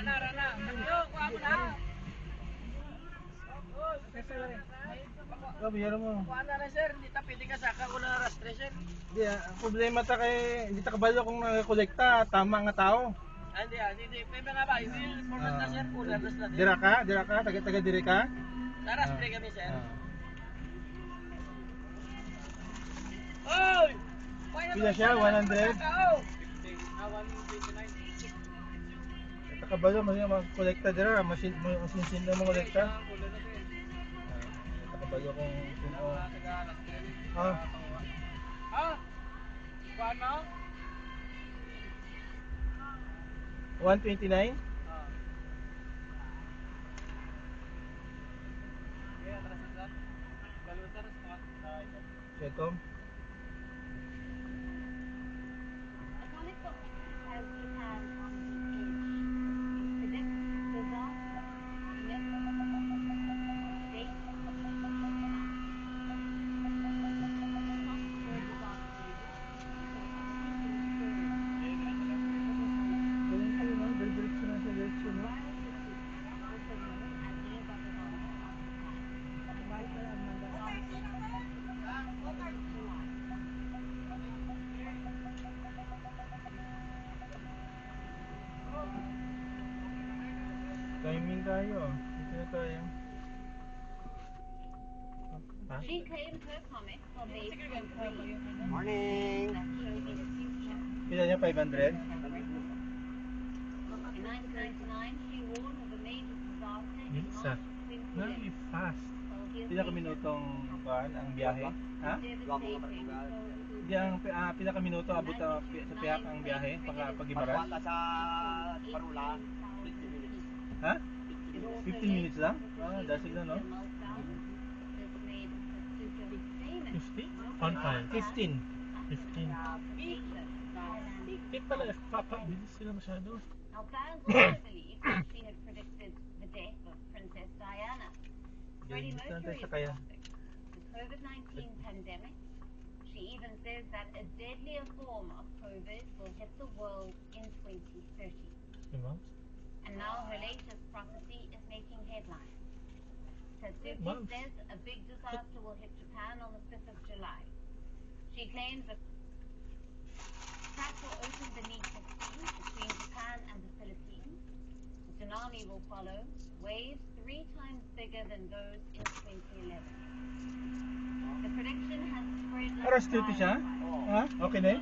Rana. Yo, kuha mo na. Biyara mo. Kuha na sir, hindi ta pwede ka saka ko na rastre sir. Hindi, ang problema ta kay hindi ta kabalo kung nakakolekta, tama nga tao. Hindi. Pwede nga ba? Yung format na sir, kuha na sir. Dira ka, taga diri ka. Sa rastre kami sir. Ah. Oy! Pila siya? 100? Kabalo mo yung kolekta dira, masin na mo kolekta. Kabalo kung sino. Paano? 129? Ito. Timing tayo. Ito na tayo. She claimed her comics are based on Morning! Pila niya? 500? In 1999, she warned of a major disaster in Minsa. March Very 2011. fast. Pila ka minutong kuan ang biyahe? Ha? Devastating. Di ang pila ka minuto abot sa piyak ang biyahe pag Gimaras? Pagwata sa Parula, 50 minutes. Ha? 15 minutes lang? Ah, dasig na no? 50? On time. 15. 15. Eh pala, bilis sila masyado. Now, fans also believe that she had predicted the death of Princess Diana. Freddie Hindi lang tayo Mercury is sakaya. toxic. The COVID-19 pandemic. She even says that a deadlier form of COVID will hit the world in 2030. Diba? And now her latest prophecy is making headlines. Tatsuki Months. says a big disaster will hit Japan on the 5th of July. She claims that track will open beneath the sea between Japan and the Philippines. A tsunami will follow, waves 3 times bigger than those in 2011. The prediction has spread like Aras duty siya? wildfire. Ha? Okay na eh?